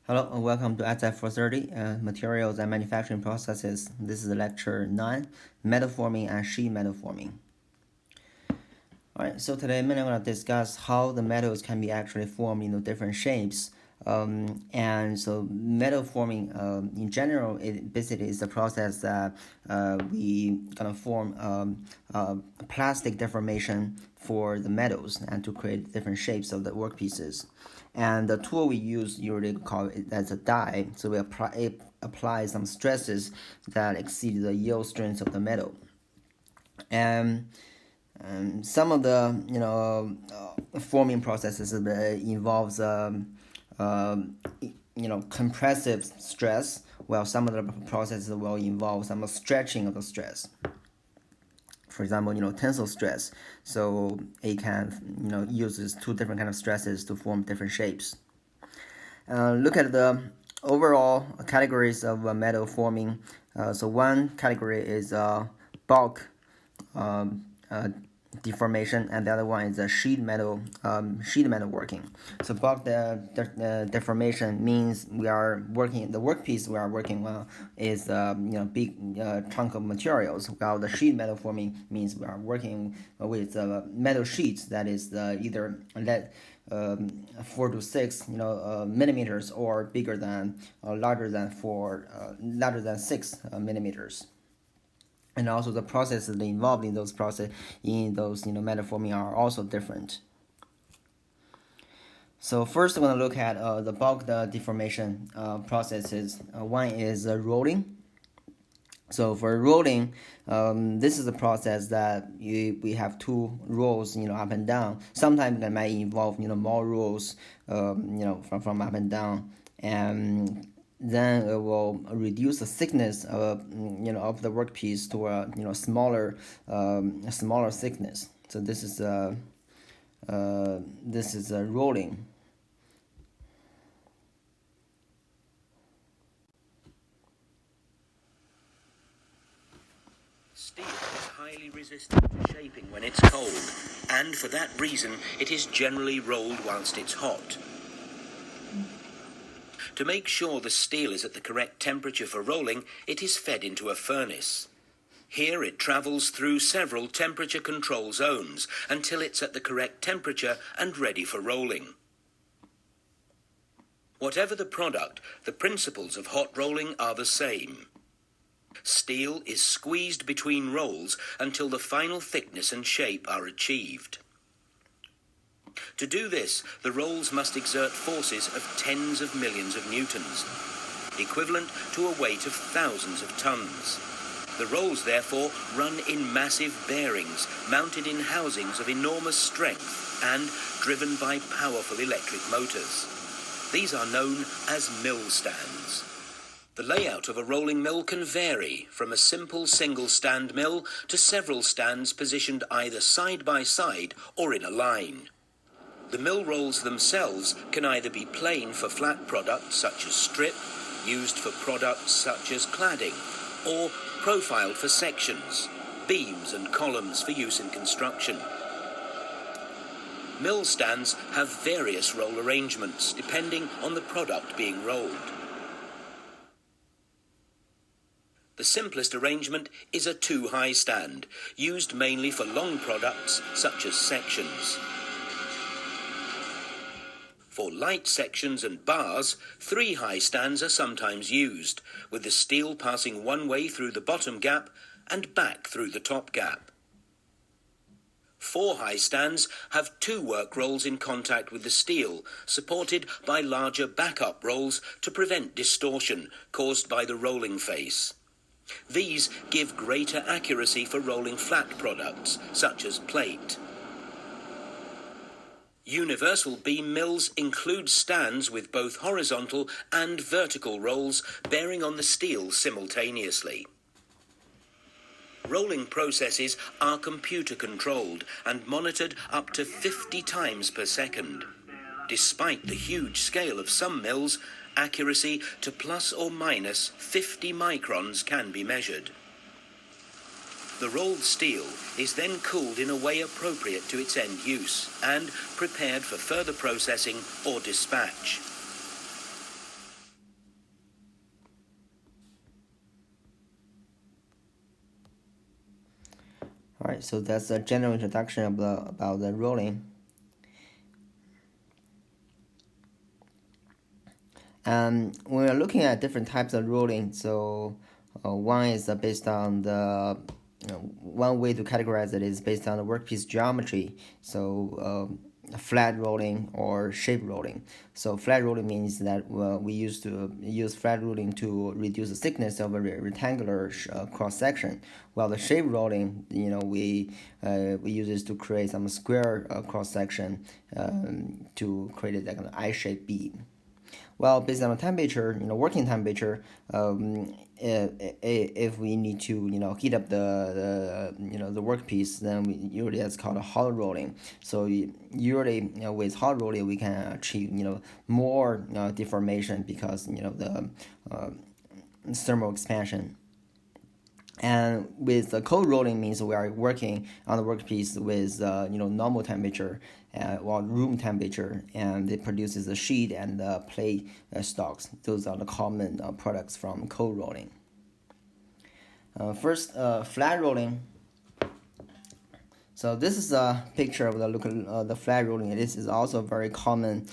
Hello and welcome to ISAT430 Materials and Manufacturing Processes. This is lecture 9, Metal Forming and Sheet Metal Forming. Alright, so today I'm going to discuss how the metals can be actually formed in different shapes. And so metal forming in general, it basically is the process that we gonna form plastic deformation for the metals and to create different shapes of the workpieces. And the tool we use usually call it as a die. So we apply some stresses that exceed the yield strength of the metal. And some of the forming processes involves compressive stress, while some of the processes will involve some stretching of the stress. For example, tensile stress. So it can uses two different kind of stresses to form different shapes. Look at the overall categories of metal forming. So one category is bulk deformation, and the other one is a sheet metal working. So bulk deformation means we are working, the workpiece we are working on is big chunk of materials, while the sheet metal forming means we are working with metal sheets that is either 4 to 6 millimeters or bigger than larger than 6 millimeters. And also the processes involved in those metal forming are also different. So first we're going to look at the bulk deformation processes. One is rolling. So for rolling, this is a process that we have two rolls, up and down. Sometimes it might involve more rolls, from up and down, and then it will reduce the thickness of the workpiece to a smaller thickness. So this is rolling. Steel is highly resistant to shaping when it's cold, and for that reason it is generally rolled whilst it's hot. To make sure the steel is at the correct temperature for rolling, it is fed into a furnace. Here it travels through several temperature control zones until it's at the correct temperature and ready for rolling. Whatever the product, the principles of hot rolling are the same. Steel is squeezed between rolls until the final thickness and shape are achieved. To do this, the rolls must exert forces of tens of millions of newtons, equivalent to a weight of thousands of tons. The rolls, therefore, run in massive bearings, mounted in housings of enormous strength and driven by powerful electric motors. These are known as mill stands. The layout of a rolling mill can vary from a simple single-stand mill to several stands positioned either side by side or in a line. The mill rolls themselves can either be plain for flat products such as strip, used for products such as cladding, or profiled for sections, beams and columns for use in construction. Mill stands have various roll arrangements depending on the product being rolled. The simplest arrangement is a two-high stand, used mainly for long products such as sections. For light sections and bars, three-high stands are sometimes used, with the steel passing one way through the bottom gap and back through the top gap. Four-high stands have two work rolls in contact with the steel, supported by larger backup rolls to prevent distortion caused by the rolling face. These give greater accuracy for rolling flat products, such as plate. Universal beam mills include stands with both horizontal and vertical rolls bearing on the steel simultaneously. Rolling processes are computer-controlled and monitored up to 50 times per second. Despite the huge scale of some mills, accuracy to plus or minus 50 microns can be measured. The rolled steel is then cooled in a way appropriate to its end use and prepared for further processing or dispatch. Alright, so that's a general introduction about the rolling. When we're looking at different types of rolling, so one is based on the one way to categorize it is based on the workpiece geometry. So flat rolling or shape rolling. So flat rolling means that we used to use flat rolling to reduce the thickness of a rectangular cross section, while the shape rolling, we use this to create some square cross section to create like an I-shaped beam. Well, based on the temperature, working temperature, if we need to, heat up the workpiece, then usually that's called a hot rolling. So usually, with hot rolling, we can achieve, more deformation because, the thermal expansion. And with the cold rolling means we are working on the workpiece with normal temperature, or room temperature, and it produces a sheet and plate stocks. Those are the common products from cold rolling. First, flat rolling. So this is a picture of the flat rolling. This is also a very common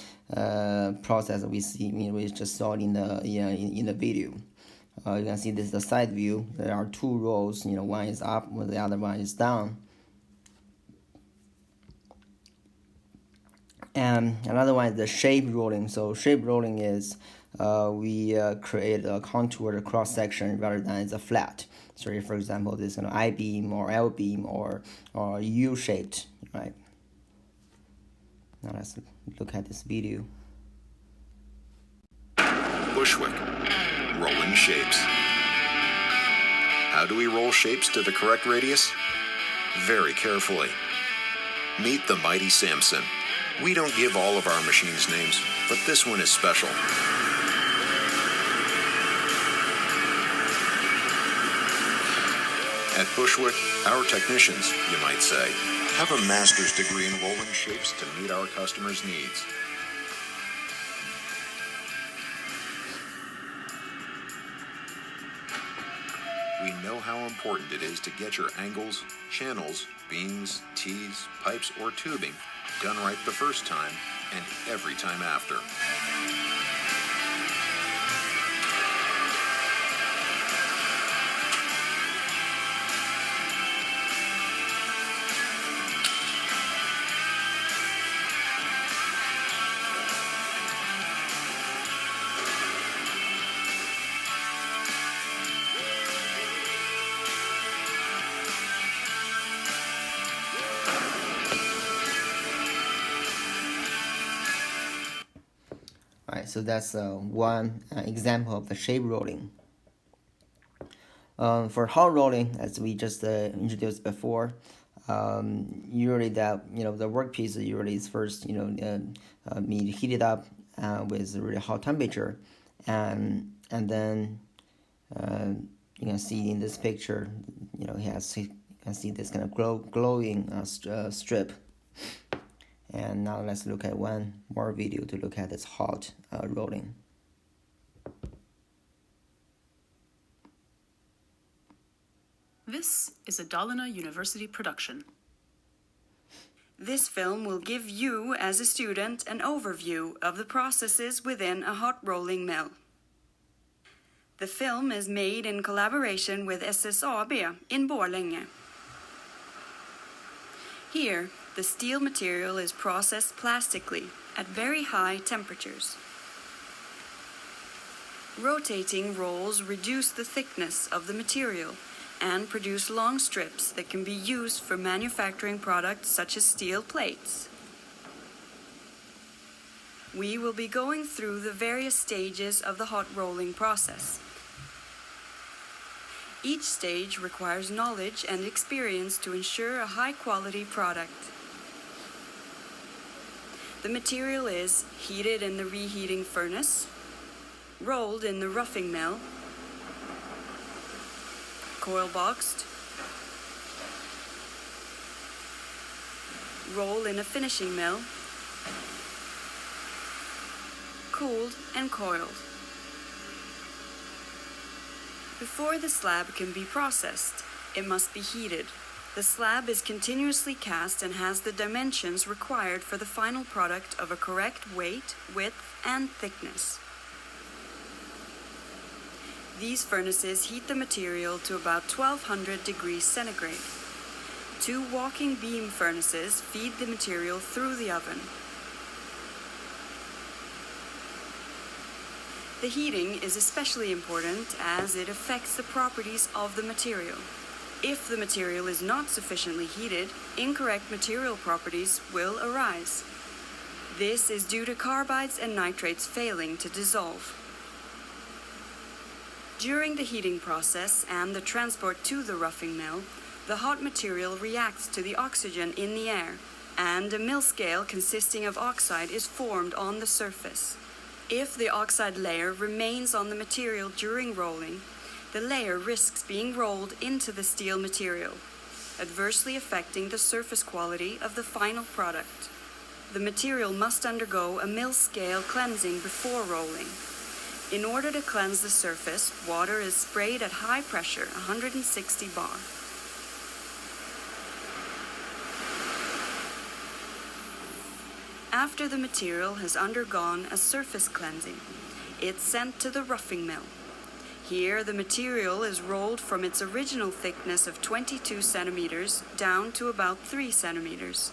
process we see. We just saw it in the video. You can see this is the side view. There are two rolls. One is up, while the other one is down. And another one is the shape rolling. So shape rolling is we create a contoured cross section rather than it's a flat. So for example, this I beam or L beam or U shaped, right? Now let's look at this video. Bushwick, rolling shapes. How do we roll shapes to the correct radius? Very carefully. Meet the mighty Samson. We don't give all of our machines names, but this one is special. At Bushwick, our technicians, you might say, have a master's degree in rolling shapes to meet our customers' needs. We know how important it is to get your angles, channels, beams, tees, pipes, or tubing done right the first time and every time after. Alright, so that's one example of the shape rolling. For hot rolling, as we just introduced before, usually that the workpiece usually is first heated up with really hot temperature, and then you can see in this picture, you can see this kind of glowing strip. And now let's look at one more video to look at this hot rolling. This is a Dalarna University production. This film will give you, as a student, an overview of the processes within a hot rolling mill. The film is made in collaboration with SSAB in Borlänge. Here, the steel material is processed plastically at very high temperatures. Rotating rolls reduce the thickness of the material and produce long strips that can be used for manufacturing products such as steel plates. We will be going through the various stages of the hot rolling process. Each stage requires knowledge and experience to ensure a high-quality product. The material is heated in the reheating furnace, rolled in the roughing mill, coil boxed, roll in a finishing mill, cooled and coiled. Before the slab can be processed, it must be heated. The slab is continuously cast and has the dimensions required for the final product of a correct weight, width, and thickness. These furnaces heat the material to about 1200 degrees centigrade. 2 walking beam furnaces feed the material through the oven. The heating is especially important as it affects the properties of the material. If the material is not sufficiently heated, incorrect material properties will arise. This is due to carbides and nitrates failing to dissolve. During the heating process and the transport to the roughing mill, the hot material reacts to the oxygen in the air, and a mill scale consisting of oxide is formed on the surface. If the oxide layer remains on the material during rolling, the layer risks being rolled into the steel material, adversely affecting the surface quality of the final product. The material must undergo a mill scale cleansing before rolling. In order to cleanse the surface, water is sprayed at high pressure, 160 bar. After the material has undergone a surface cleansing, it's sent to the roughing mill. Here, the material is rolled from its original thickness of 22 centimeters down to about 3 centimeters.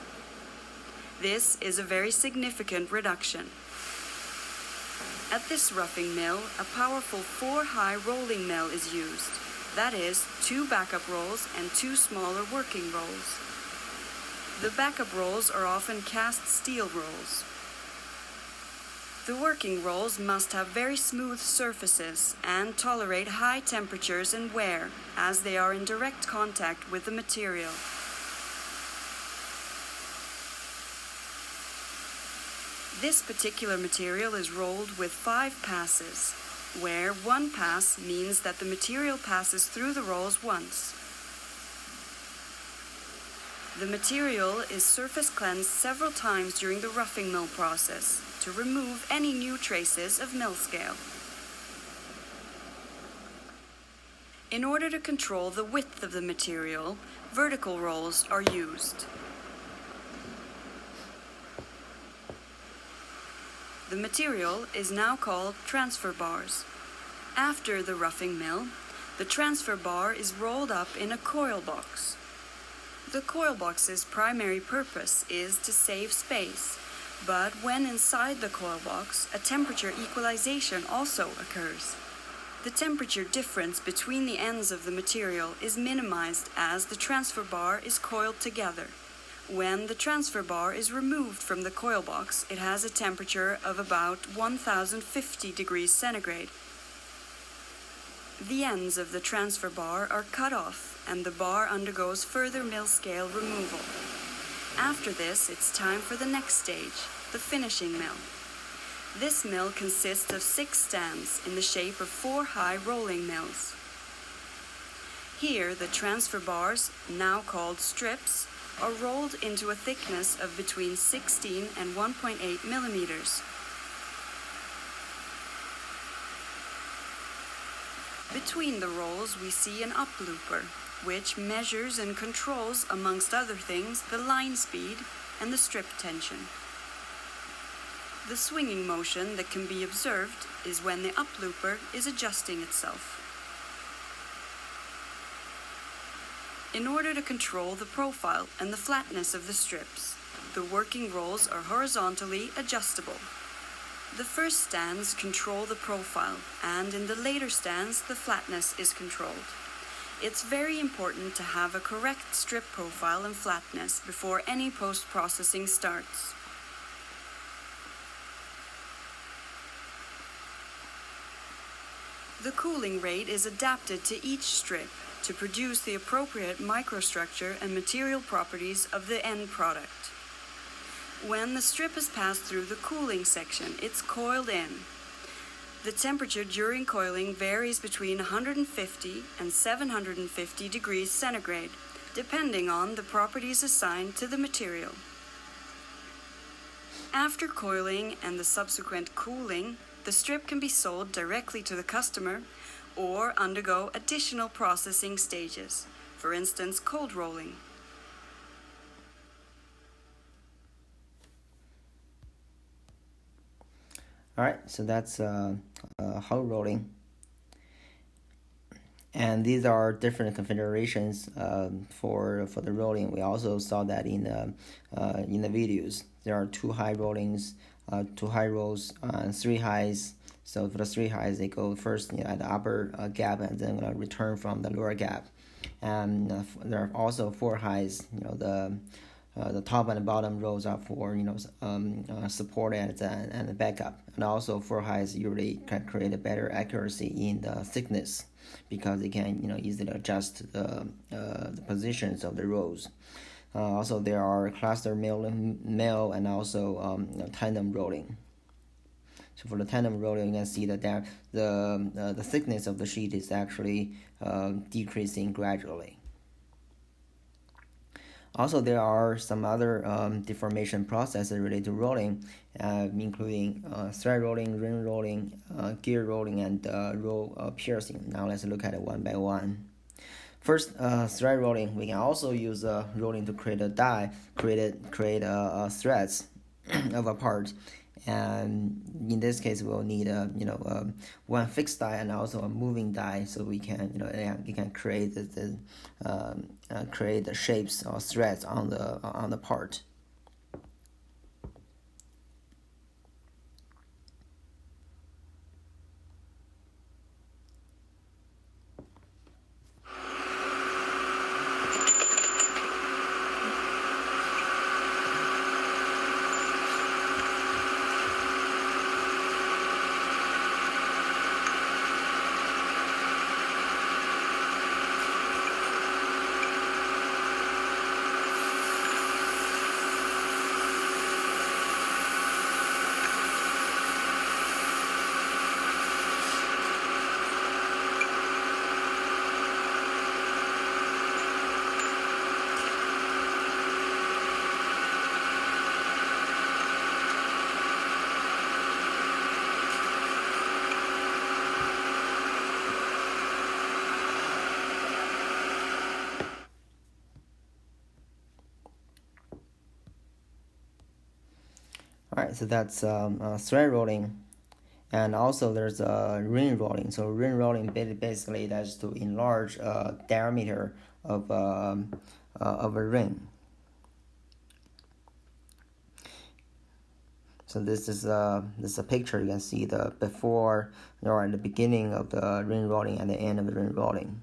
This is a very significant reduction. At this roughing mill, a powerful 4-high rolling mill is used. That is, 2 backup rolls and 2 smaller working rolls. The backup rolls are often cast steel rolls. The working rolls must have very smooth surfaces and tolerate high temperatures and wear, as they are in direct contact with the material. This particular material is rolled with 5 passes, where 1 pass means that the material passes through the rolls once. The material is surface cleansed several times during the roughing mill process to remove any new traces of mill scale. In order to control the width of the material, vertical rolls are used. The material is now called transfer bars. After the roughing mill, the transfer bar is rolled up in a coil box. The coil box's primary purpose is to save space, but when inside the coil box, a temperature equalization also occurs. The temperature difference between the ends of the material is minimized as the transfer bar is coiled together. When the transfer bar is removed from the coil box, it has a temperature of about 1050 degrees centigrade. The ends of the transfer bar are cut off and the bar undergoes further mill scale removal. After this, it's time for the next stage, the finishing mill. This mill consists of 6 stands in the shape of 4 high rolling mills. Here, the transfer bars, now called strips, are rolled into a thickness of between 16 and 1.8 millimeters. Between the rolls, we see an up-looper, which measures and controls, amongst other things, the line speed and the strip tension. The swinging motion that can be observed is when the up-looper is adjusting itself. In order to control the profile and the flatness of the strips, the working rolls are horizontally adjustable. The first stands control the profile, and in the later stands, the flatness is controlled. It's very important to have a correct strip profile and flatness before any post-processing starts. The cooling rate is adapted to each strip to produce the appropriate microstructure and material properties of the end product. When the strip is passed through the cooling section, it's coiled in. The temperature during coiling varies between 150 and 750 degrees centigrade, depending on the properties assigned to the material. After coiling and the subsequent cooling, the strip can be sold directly to the customer or undergo additional processing stages, for instance, cold rolling, All right, so that's hot rolling. And these are different configurations for the rolling. We also saw that in the videos. There are two high rollings, two high rolls, and three highs. So for the three highs, they go first at the upper gap and then return from the lower gap. And there are also four highs. The top and the bottom rolls are for support and the backup, and also four highs usually can create a better accuracy in the thickness because they can easily adjust the positions of the rolls. Also, there are cluster mill and also tandem rolling. So for the tandem rolling, you can see that the thickness of the sheet is actually decreasing gradually. Also, there are some other deformation processes related to rolling, including thread rolling, ring rolling, gear rolling, and roll piercing. Now let's look at it one by one. First, thread rolling. We can also use rolling to create a die, create threads of a part. And in this case, we'll need one fixed die and also a moving die, so we can create create the shapes or threads on the part. All right, so that's thread rolling, and also there's ring rolling. So ring rolling basically that's to enlarge diameter of a ring. So this is a picture. You can see the before or at the beginning of the ring rolling and the end of the ring rolling.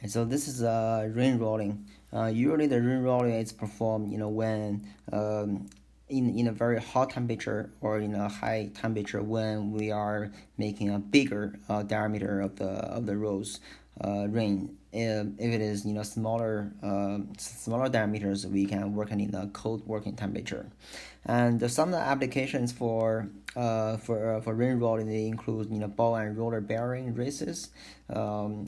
Right, so this is ring rolling. Usually the ring rolling is performed, when in a very hot temperature or in a high temperature when we are making a bigger diameter of the rolls ring. If it is smaller diameters, we can work in a cold working temperature. And some applications for ring rolling, they include ball and roller bearing races,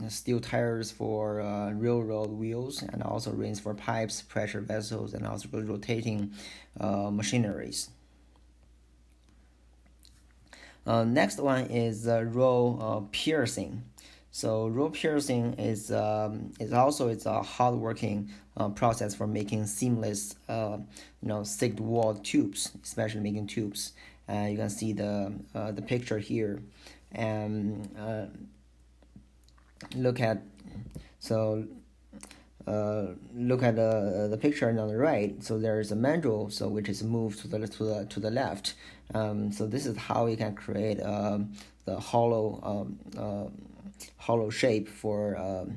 steel tires for railroad wheels, and also rings for pipes, pressure vessels, and also rotating machineries. Next one is roll piercing. So roll piercing is also a hard working process for making seamless thick wall tubes, especially making tubes. You can see the picture here, and look at the picture on the right. So there is a mandrel, so which is moved to the left. So this is how we can create the hollow shape for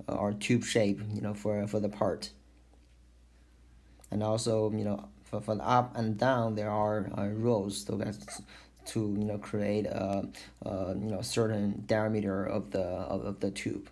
our tube shape, for the part. And also, for the up and down, there are rows, so that's to create a certain diameter of the tube.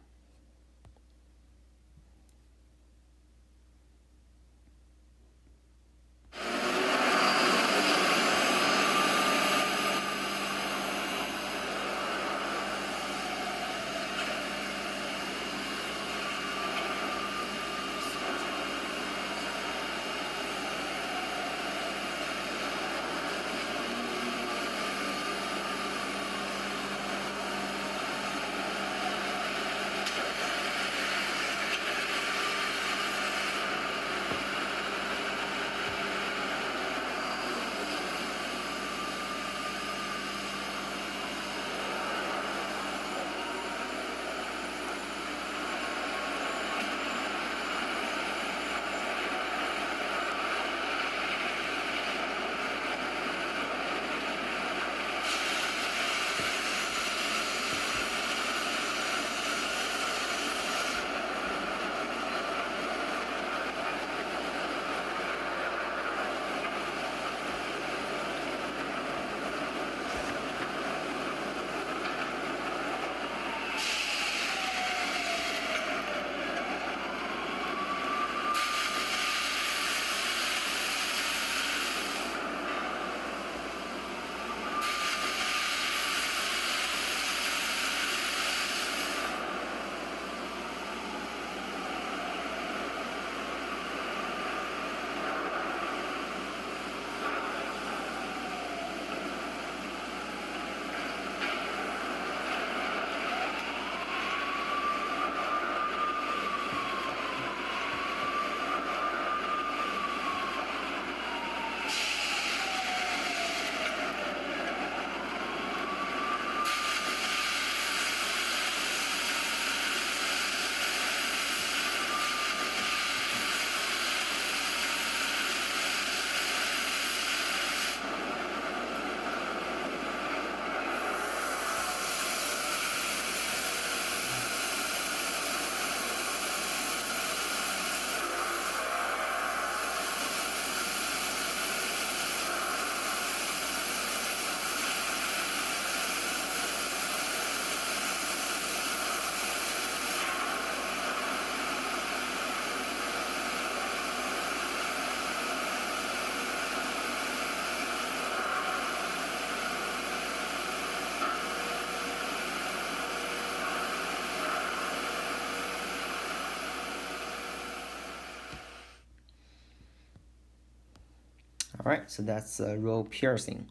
All right, so that's roll piercing.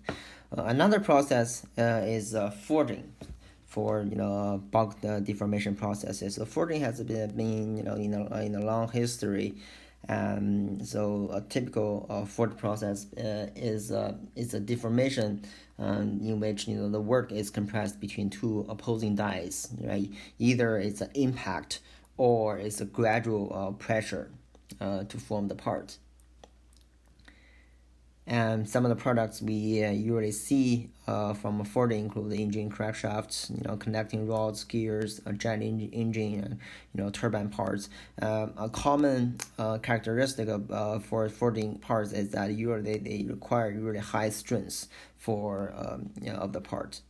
Another process is forging for bulk deformation processes. So forging has been in a long history. So a typical forge process is a deformation in which the work is compressed between two opposing dies. Right, either it's an impact or it's a gradual pressure to form the part. And some of the products we usually see from Ford include the engine crankshafts, connecting rods, gears, jet engine, turbine parts. A common characteristic of Ford parts is that usually they require really high strength for of the part.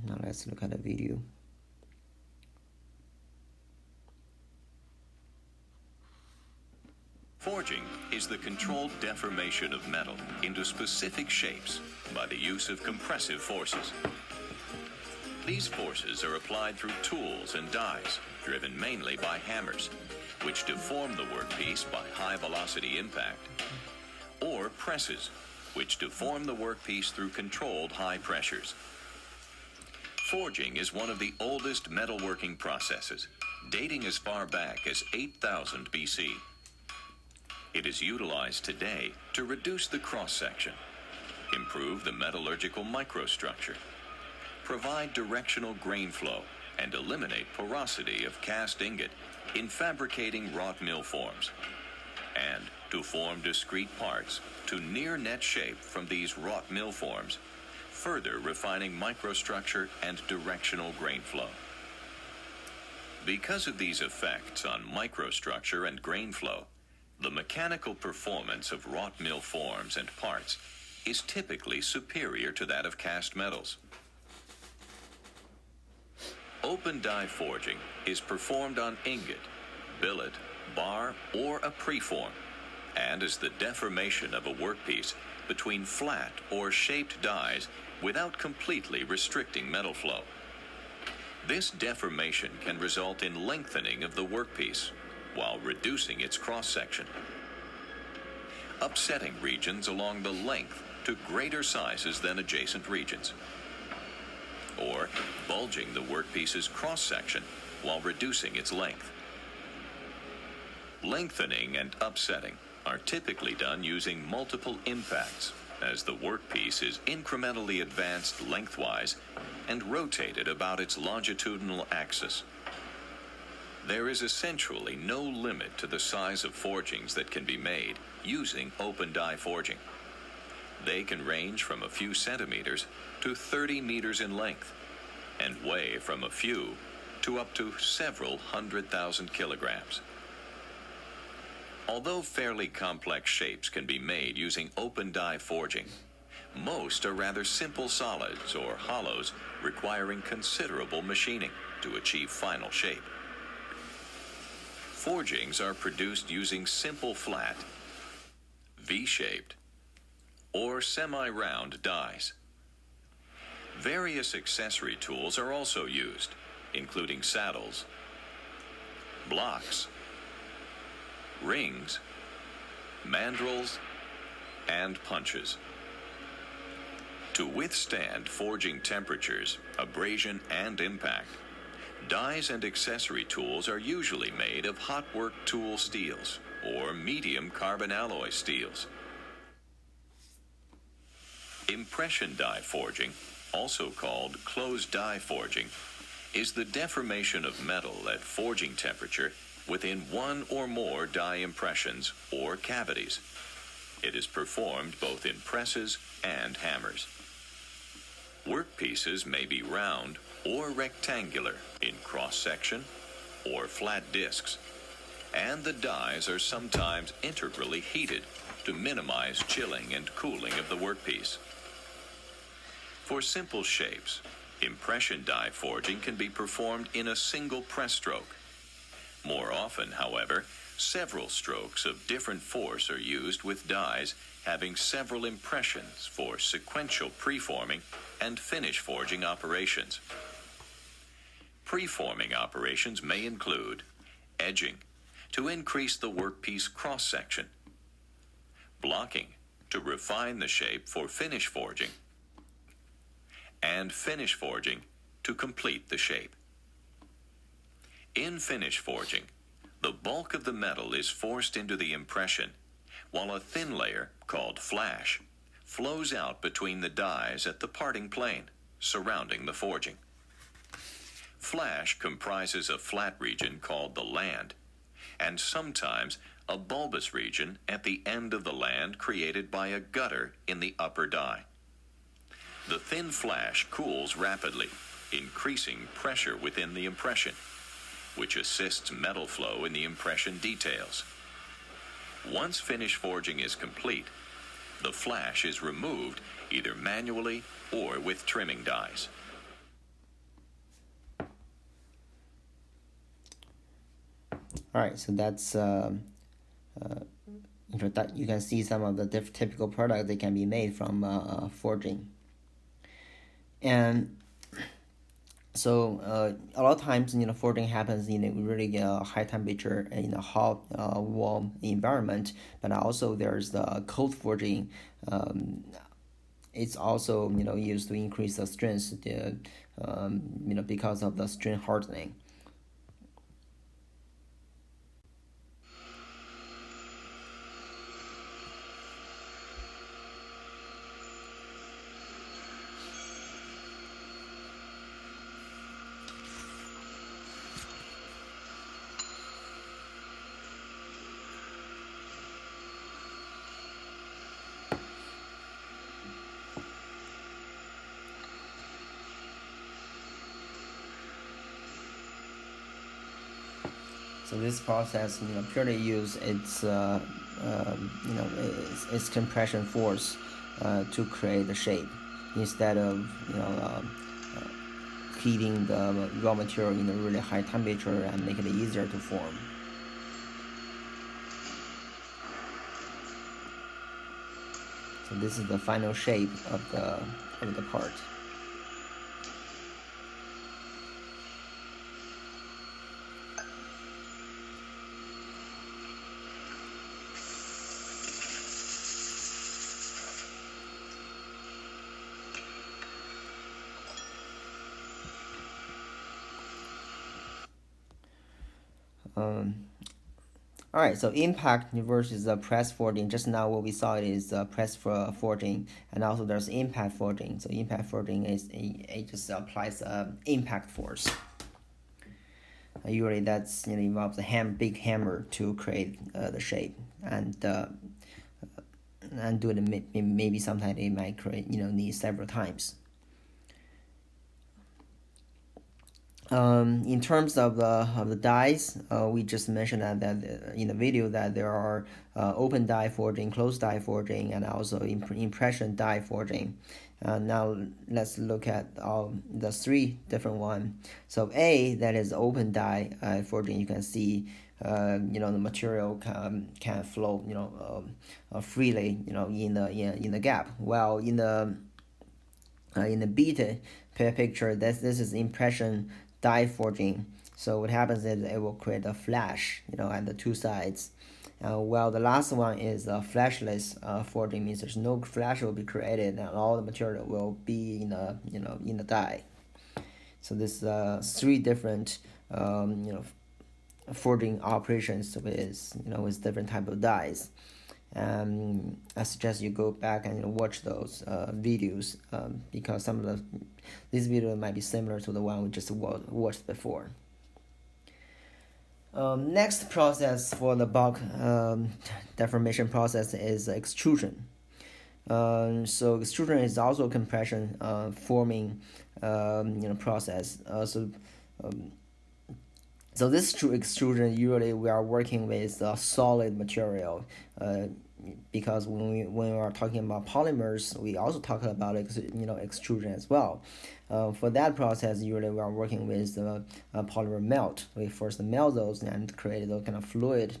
Now let's look at the video. Forging is the controlled deformation of metal into specific shapes by the use of compressive forces. These forces are applied through tools and dies, driven mainly by hammers, which deform the workpiece by high-velocity impact, or presses, which deform the workpiece through controlled high pressures. Forging is one of the oldest metalworking processes, dating as far back as 8000 BC. It is utilized today to reduce the cross-section, improve the metallurgical microstructure, provide directional grain flow, and eliminate porosity of cast ingot in fabricating wrought mill forms, and to form discrete parts to near net shape from these wrought mill forms, further refining microstructure and directional grain flow. Because of these effects on microstructure and grain flow, the mechanical performance of wrought mill forms and parts is typically superior to that of cast metals. Open die forging is performed on ingot, billet, bar, or a preform, and is the deformation of a workpiece between flat or shaped dies without completely restricting metal flow. This deformation can result in lengthening of the workpiece while reducing its cross-section, upsetting regions along the length to greater sizes than adjacent regions, or bulging the workpiece's cross-section while reducing its length. Lengthening and upsetting are typically done using multiple impacts, as the workpiece is incrementally advanced lengthwise and rotated about its longitudinal axis. There is essentially no limit to the size of forgings that can be made using open die forging. They can range from a few centimeters to 30 meters in length and weigh from a few to up to several 100,000 kilograms. Although fairly complex shapes can be made using open die forging, most are rather simple solids or hollows requiring considerable machining to achieve final shape. Forgings are produced using simple flat, V-shaped, or semi-round dies. Various accessory tools are also used, including saddles, blocks, rings, mandrels, and punches. To withstand forging temperatures, abrasion, and impact, dies and accessory tools are usually made of hot work tool steels or medium carbon alloy steels. Impression die forging, also called closed die forging, is the deformation of metal at forging temperature within one or more die impressions or cavities. It is performed both in presses and hammers. Workpieces may be round or rectangular in cross-section or flat discs, and the dies are sometimes integrally heated to minimize chilling and cooling of the workpiece. For simple shapes, impression die forging can be performed in a single press stroke. More often, however, several strokes of different force are used with dies having several impressions for sequential preforming and finish forging operations. Preforming operations may include edging, to increase the workpiece cross-section, blocking, to refine the shape for finish forging, and finish forging, to complete the shape. In finish forging, the bulk of the metal is forced into the impression, while a thin layer, called flash, flows out between the dies at the parting plane, surrounding the forging. Flash comprises a flat region called the land, and sometimes a bulbous region at the end of the land created by a gutter in the upper die. The thin flash cools rapidly, increasing pressure within the impression, which assists metal flow in the impression details. Once finish forging is complete, the flash is removed either manually or with trimming dies. All right, so that's you can see some of the typical products that can be made from forging. And so a lot of times, forging happens in a really high temperature in a hot, warm environment. But also there's the cold forging. It's also used to increase the strength, because of the strength hardening. So this process, purely use its compression force to create the shape, instead of heating the raw material in a really high temperature and make it easier to form. So this is the final shape of the part. All right, so impact versus press forging. Just now what we saw is press forging, and also there's impact forging. So impact forging it just applies impact force. Usually that's involves a big hammer to create the shape, and do it. Maybe sometimes it might create need several times. In terms of the dies, we just mentioned that in the video that there are open die forging, closed die forging, and also impression die forging. Now let's look at all the three different ones. So A, that is open die forging. You can see the material can flow freely in the gap. While in the B picture, this is impression die forging. So what happens is it will create a flash at the two sides. While the last one is flashless forging, means there's no flash will be created and all the material will be in the die. So this three different forging operations with different type of dies. I suggest you go back and watch those videos because some of this video might be similar to the one we just watched before. Next process for the bulk deformation process is extrusion. So extrusion is also a compression forming process. So this extrusion, usually we are working with a solid material, because when we are talking about polymers, we also talk about extrusion as well. For that process, usually we are working with polymer melt. We first melt those and create those kind of fluid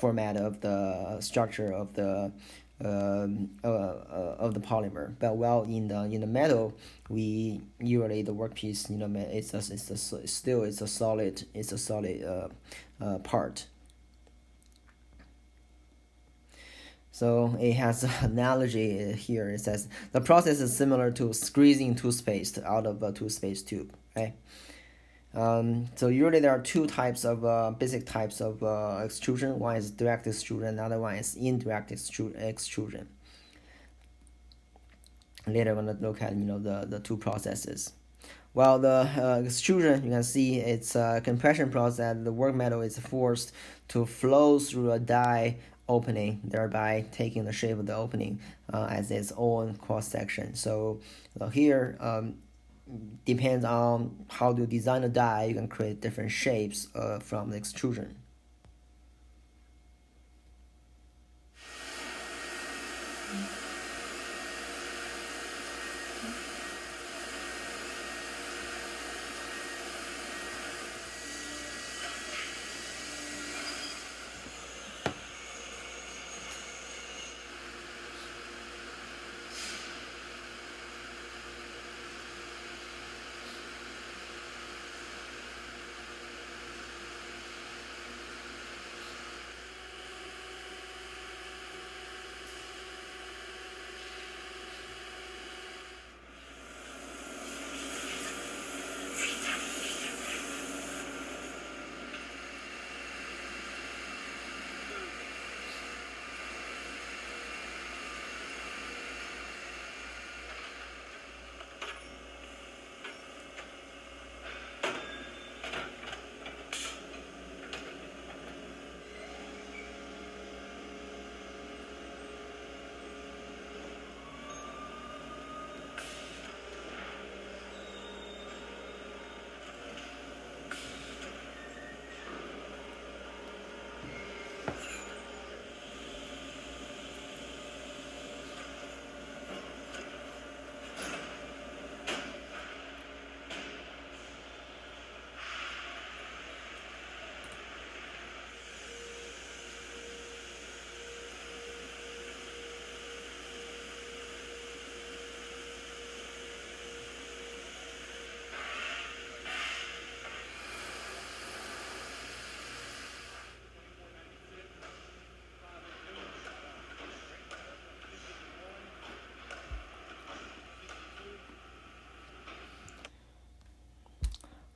format of the structure of the polymer. But while in the metal, we usually the workpiece it's a solid part. So it has an analogy here. It says the process is similar to squeezing toothpaste out of a toothpaste tube. Okay. So usually there are two types of basic types of extrusion. One is direct extrusion, another one is indirect extrusion. Later we're going to look at the two processes. While the extrusion, you can see it's a compression process. The work metal is forced to flow through a die opening, thereby taking the shape of the opening as its own cross section. So here, depends on how you design a die, you can create different shapes from the extrusion.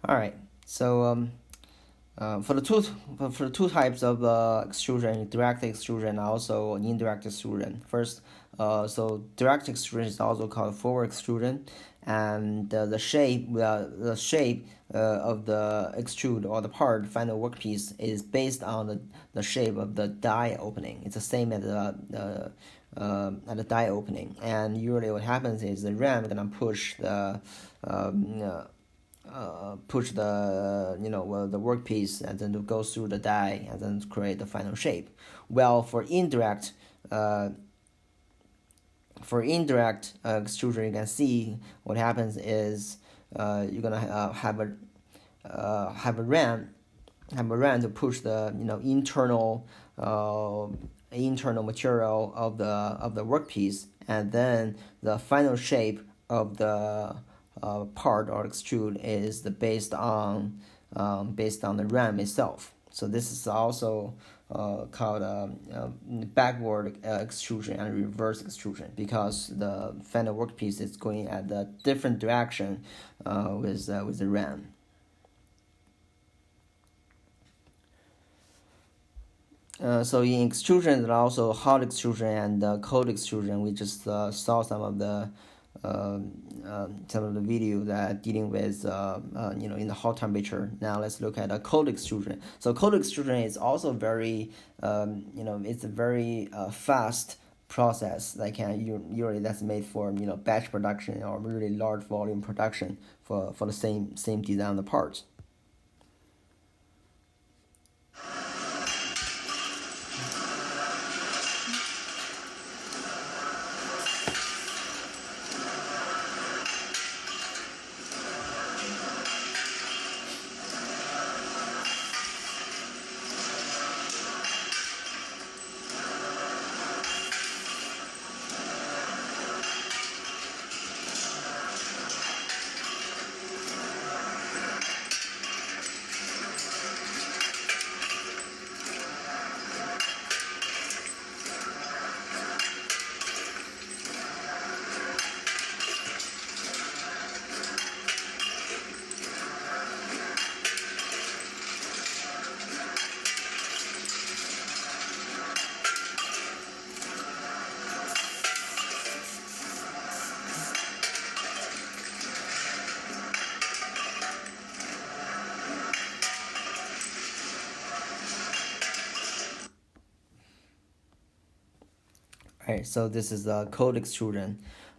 All right, so for the two types of extrusion, direct extrusion and also indirect extrusion. First, so direct extrusion is also called forward extrusion, and the shape of the extrude or the part final workpiece is based on the shape of the die opening. It's the same as the at the die opening, and usually what happens is the ram is gonna push the the workpiece and then to go through the die and then create the final shape. Well, for indirect extrusion, you can see what happens is you're gonna have a ram to push the internal material of the workpiece, and then the final shape of the part or extrude is based on the ram itself. So this is also called backward extrusion and reverse extrusion, because the final workpiece is going at a different direction with the ram. So in extrusion, there are also hot extrusion and cold extrusion. We just saw some of the video that dealing with in the hot temperature. Now let's look at a cold extrusion. So cold extrusion is also very it's a very fast process that can usually that's made for batch production or really large volume production for the same design of the parts. Right, so this is a cold extrusion.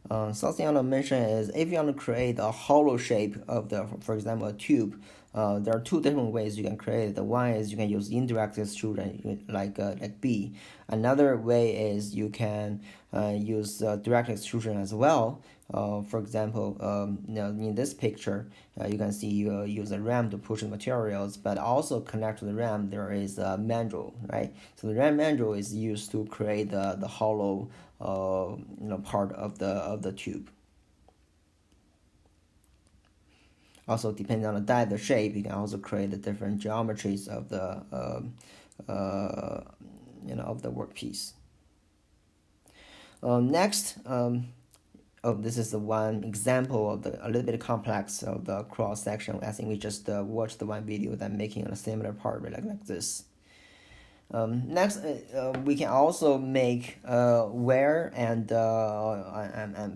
Something I want to mention is if you want to create a hollow shape of for example, a tube, there are two different ways you can create it. The one is you can use indirect extrusion, like B. Another way is you can use direct extrusion as well. For example, in this picture, you can see you use a ram to push the materials, but also connect to the ram there is a mandrel, right? So the ram mandrel is used to create the hollow part of the tube. Also, depending on the die, the shape, you can also create the different geometries of the of the workpiece. Next. This is the one example of a little bit complex of the cross section. I think we just watched the one video that making a similar part like this. Next, we can also make wear and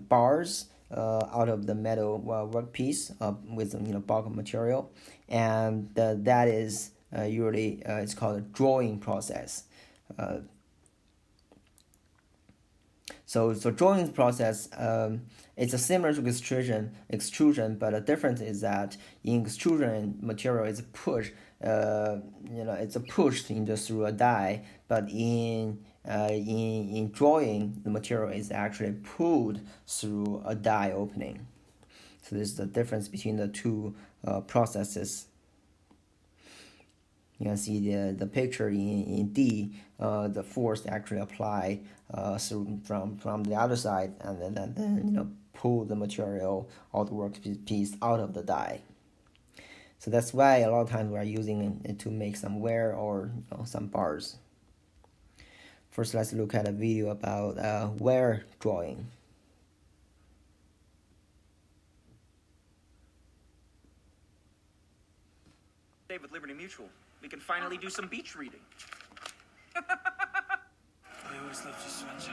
bars out of the metal workpiece with bulk material, and that is usually it's called a drawing process. So drawing process, it's a similar to extrusion, but the difference is that in extrusion material is pushed, it's pushed into through a die, but in drawing the material is actually pulled through a die opening. So this is the difference between the two processes. You can see the picture in D, the force actually apply from the other side, and then pull the material or the workpiece out of the die. So that's why a lot of times we are using it to make some wear or some bars. First, let's look at a video about wear drawing. Today with Liberty Mutual, we can finally do some beach reading. I always loved you, Spencer.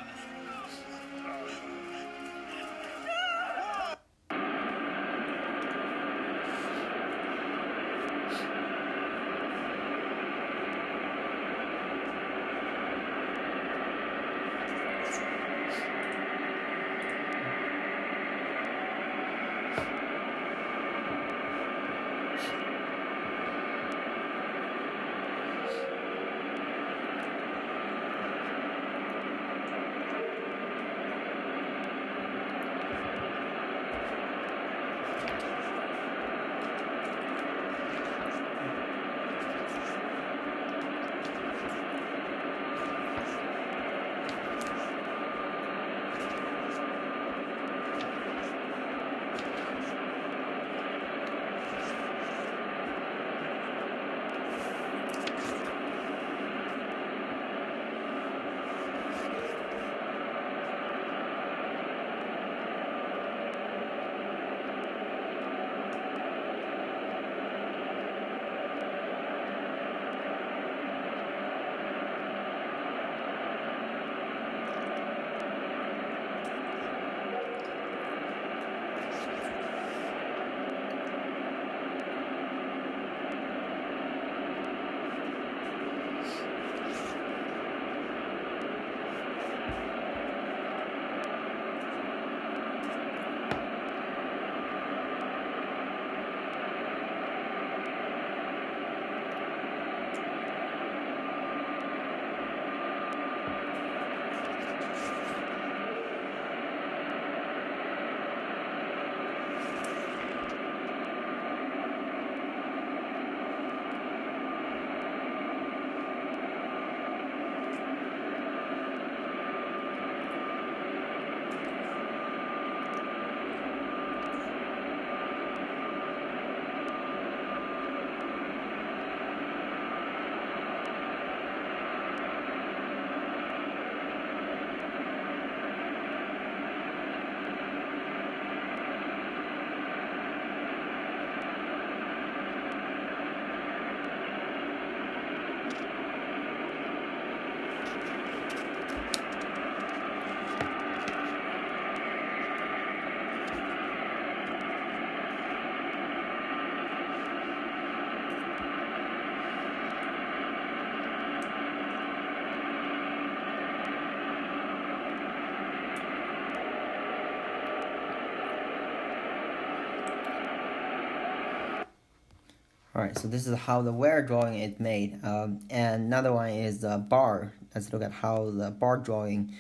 All right, so this is how the wire drawing is made. And another one is the bar. Let's look at how the bar drawing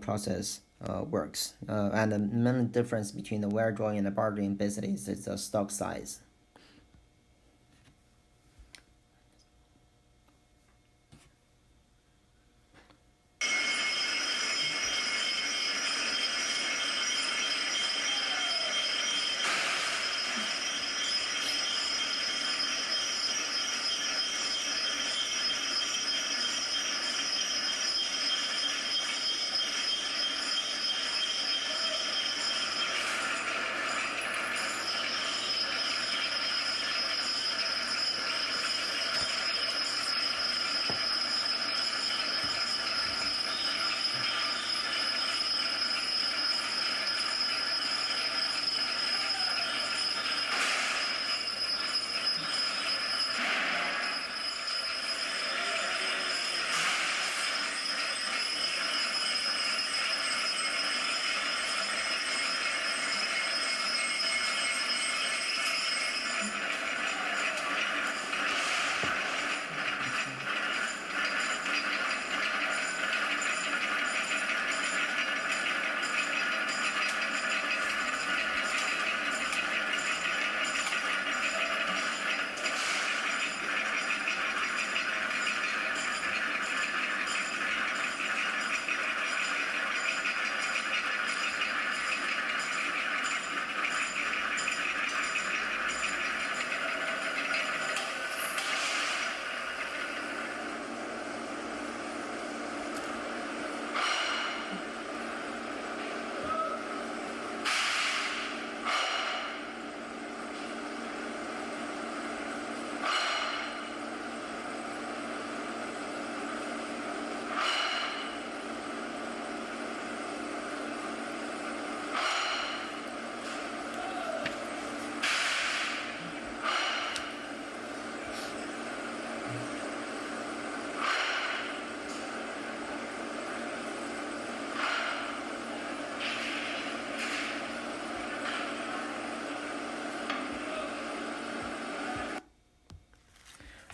process works. And the main difference between the wire drawing and the bar drawing basically is the stock size.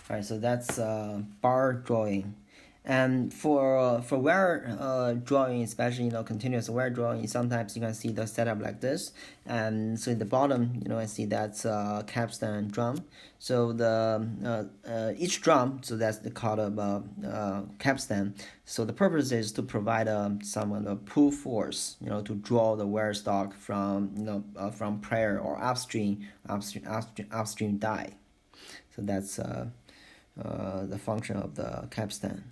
All right, so that's bar drawing. And for wire drawing, especially continuous wire drawing, sometimes you can see the setup like this. And so in the bottom, I see that's capstan drum. So the each drum, so that's called a capstan. So the purpose is to provide some pull force, to draw the wire stock from from prior or upstream die. So that's the function of the capstan.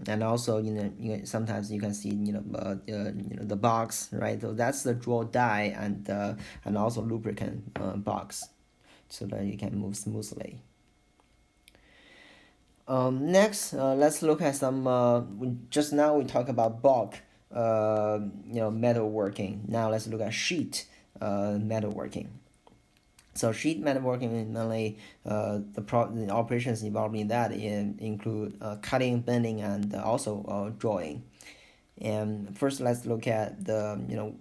And also, sometimes you can see, the box, right? So that's the draw die and also lubricant box, so that you can move smoothly. Next, let's look at some. Just now we talk about bulk, metal working. Now let's look at sheet metal working. So sheet metal working is mainly the operations involved in that include cutting, bending, and also drawing. And first, let's look at the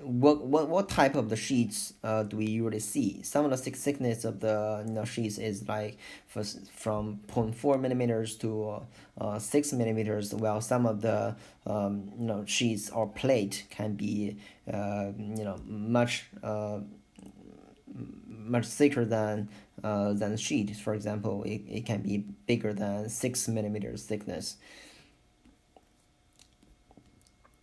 what type of the sheets do we usually see? Some of the thickness of the sheets is like from 0.4 millimeters to 6 millimeters, while some of the sheets or plate can be much thicker than sheet. For example, it can be bigger than 6 millimeters thickness.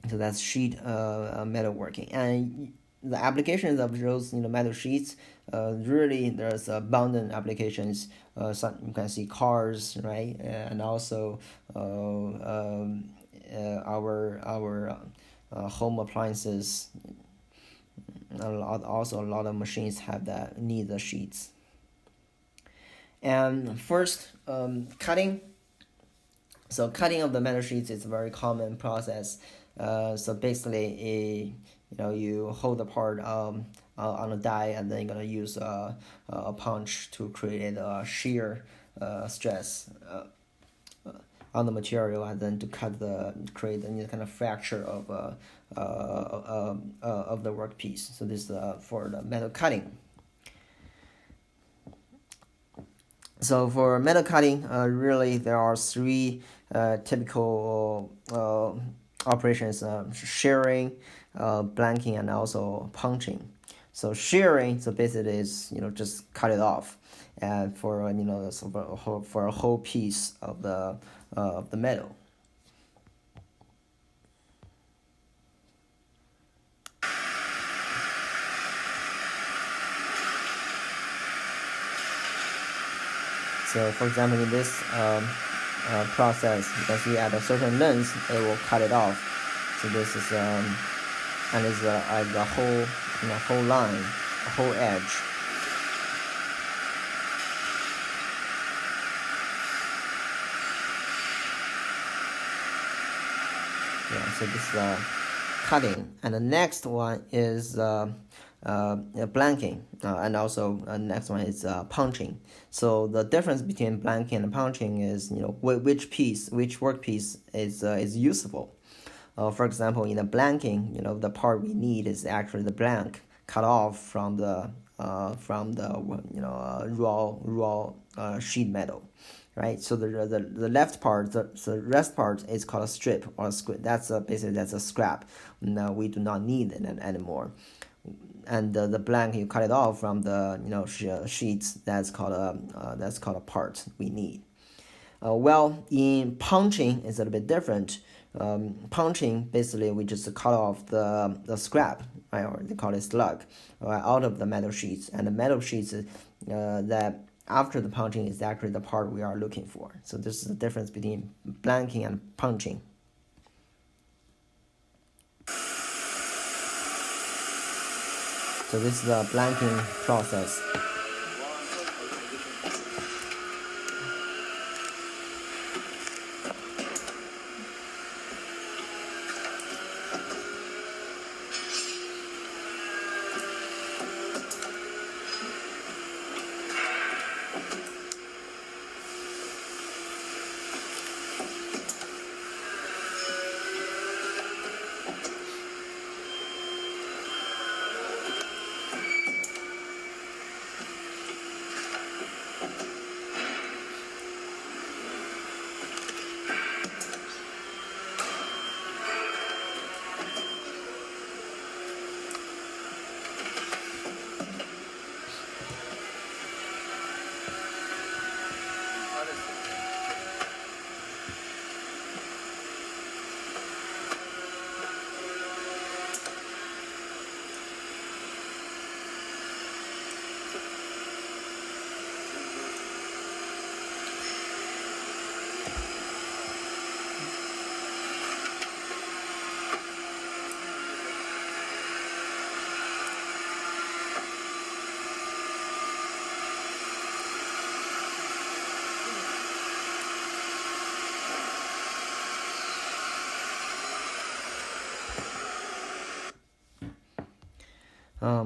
So that's sheet metal working, and the applications of those metal sheets, really there's abundant applications. Some you can see cars, right, and also our home appliances. A lot of machines have need the sheets. And first, cutting. So cutting of the metal sheets is a very common process. So basically, you hold the part on a die, and then you're gonna use a punch to create a shear stress on the material, and then to create any kind of fracture of the workpiece. So this is for the metal cutting. So for metal cutting, really there are three typical operations: shearing, blanking, and also punching. So shearing, so basically is just cut it off, and for for a whole piece of the metal. So for example, in this process, you can see at a certain length, it will cut it off. So this is and it's the whole line, a whole edge. Yeah, so this is cutting, and the next one is blanking, and also next one is punching. So the difference between blanking and punching is which workpiece is useful. For example, in the blanking, the part we need is actually the blank cut off from the raw sheet metal, right? So the left part, the rest part is called a strip or a squid. That's a scrap. Now we do not need it anymore. And the blank, you cut it off from the sheets. That's called a part we need. Well, in punching, it's a little bit different. Punching, basically, we just cut off the scrap, right, or they call it slug, out of the metal sheets. And the metal sheets that after the punching is actually the part we are looking for. So this is the difference between blanking and punching. So this is the blanking process.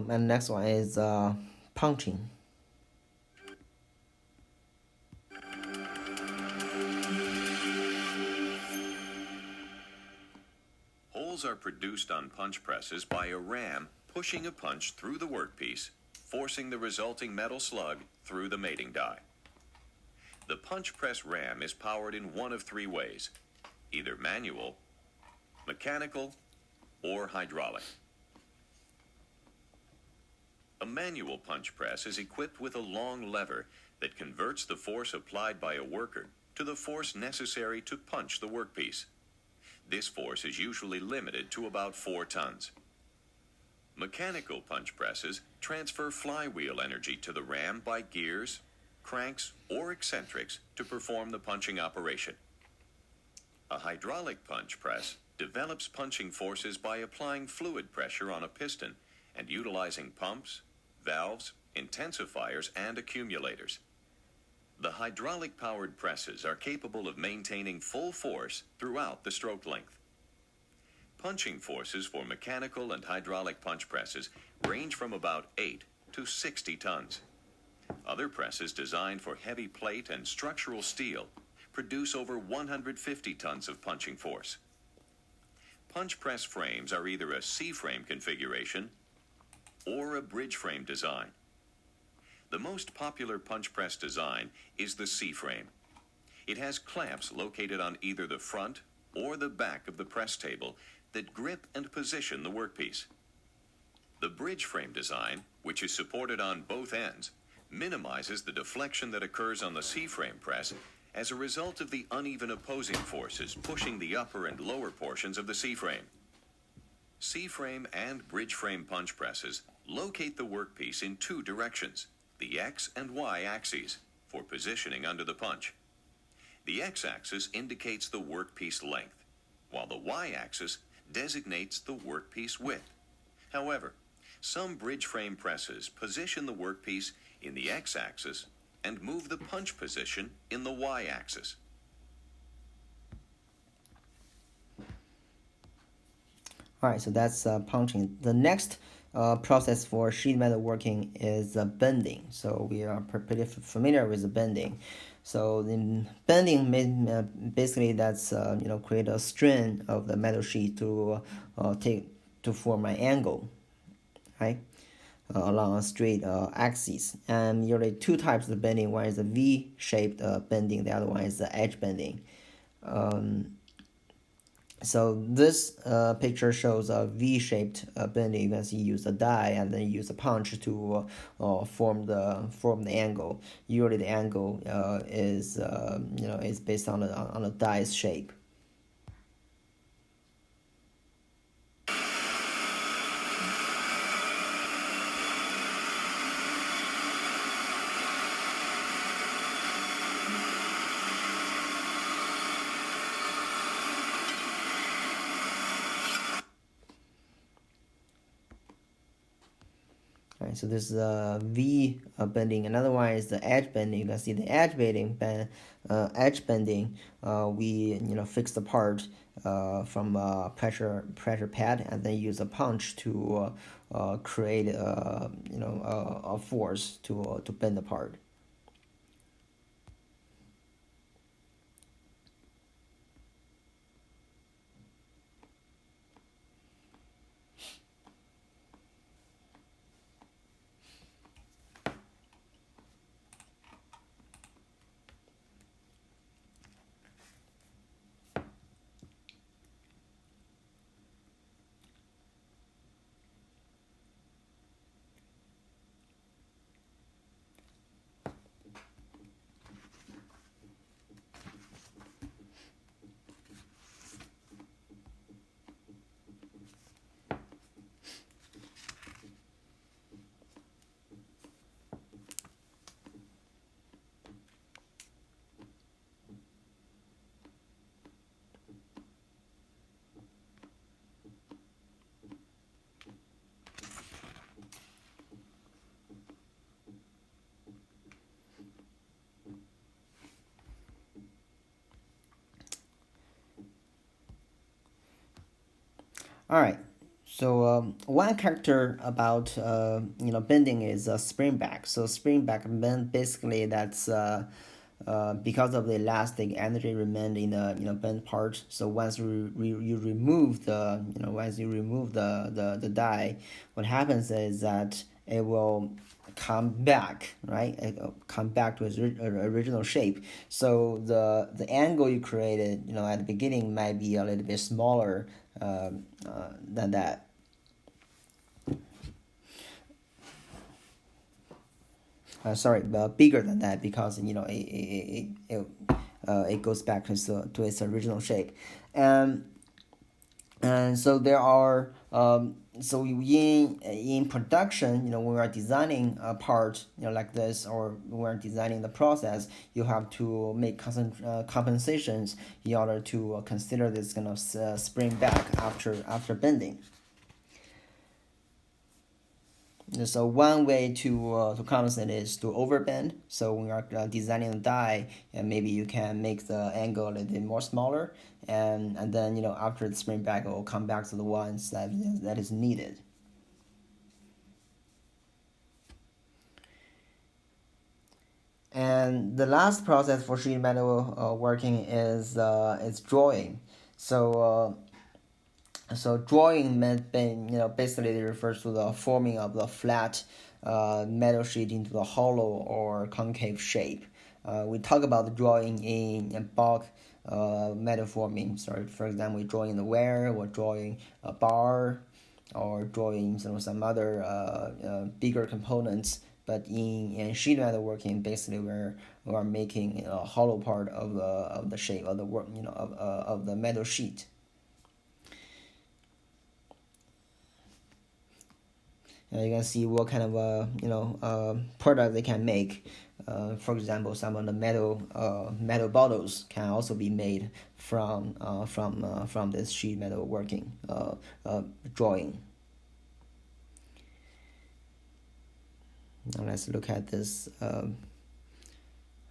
And next one is punching. Holes are produced on punch presses by a ram pushing a punch through the workpiece, forcing the resulting metal slug through the mating die. The punch press ram is powered in one of three ways: either manual, mechanical, or hydraulic. A manual punch press is equipped with a long lever that converts the force applied by a worker to the force necessary to punch the workpiece. This force is usually limited to about 4 tons. Mechanical punch presses transfer flywheel energy to the ram by gears, cranks, or eccentrics to perform the punching operation. A hydraulic punch press develops punching forces by applying fluid pressure on a piston and utilizing pumps, valves, intensifiers, and accumulators. The hydraulic-powered presses are capable of maintaining full force throughout the stroke length. Punching forces for mechanical and hydraulic punch presses range from about 8 to 60 tons. Other presses designed for heavy plate and structural steel produce over 150 tons of punching force. Punch press frames are either a C-frame configuration or a bridge frame design. The most popular punch press design is the C-frame. It has clamps located on either the front or the back of the press table that grip and position the workpiece. The bridge frame design, which is supported on both ends, minimizes the deflection that occurs on the C-frame press as a result of the uneven opposing forces pushing the upper and lower portions of the C-frame. C-frame and bridge frame punch presses locate the workpiece in two directions, the X and Y axes, for positioning under the punch. The X-axis indicates the workpiece length, while the Y-axis designates the workpiece width. However, some bridge frame presses position the workpiece in the X-axis and move the punch position in the Y-axis. All right, so that's punching. The next process for sheet metal working is bending. So we are pretty familiar with the bending. So in bending, basically that's create a strain of the metal sheet to form an angle, right, along a straight axis. And usually two types of bending. One is a V-shaped bending. The other one is the edge bending. So this picture shows a V-shaped bending. As you use a die and then you use a punch to form the angle. Usually the angle is based on a die's shape. Right, so this is a V bending. Another one is the edge bending. You can see the edge bending. We fix the part from a pressure pad and then use a punch to create a force to bend the part. All right. So one character about bending is spring back. So spring back bend, basically that's because of the elastic energy remained in the bent part. So once you remove the the die, what happens is that it will come back, right? It come back to its original shape. So the angle you created at the beginning might be a little bit smaller than that. Bigger than that, because it goes back to its original shape, and so there are so in production, when we are designing a part like this, or when we're designing the process, you have to make compensations in order to consider this kind of spring back after bending. So one way to compensate is to overbend. So when you're designing a die, and maybe you can make the angle a little bit more smaller, and then after the spring back, it will come back to the ones that is needed. And the last process for sheet metal working is drawing. So drawing basically refers to the forming of the flat metal sheet into the hollow or concave shape. We talk about the drawing in bulk metal forming. So, for example, we're drawing the wire, or drawing a bar, or drawing some other bigger components. But in sheet metal working, basically we're making a hollow part of the shape of the work, of the metal sheet. You can see what kind of product they can make. For example, some of the metal bottles can also be made from this sheet metal working drawing. Now let's look at this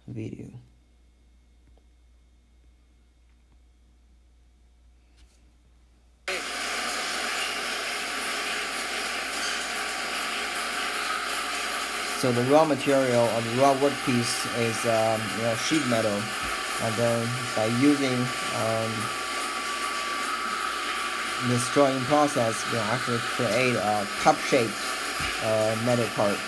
video. So the raw material or the raw workpiece is sheet metal, and then by using this drawing process, we can actually create a cup-shaped metal part.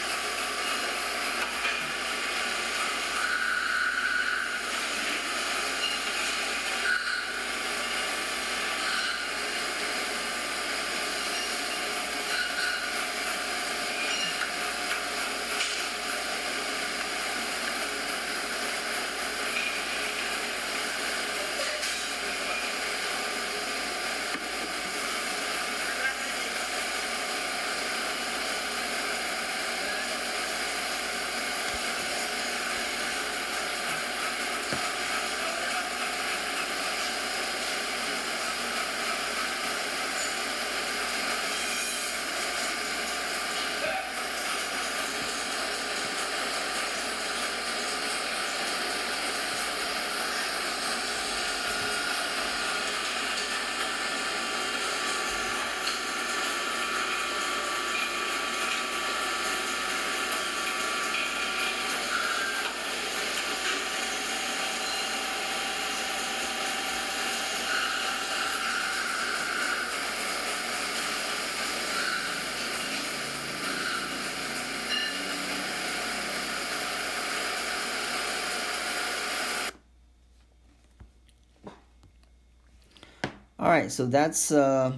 Alright, so that's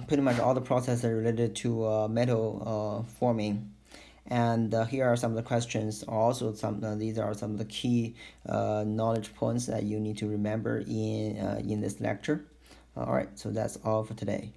pretty much all the processes related to metal forming. And here are some of the questions. Also, these are some of the key knowledge points that you need to remember in this lecture. Alright, so that's all for today.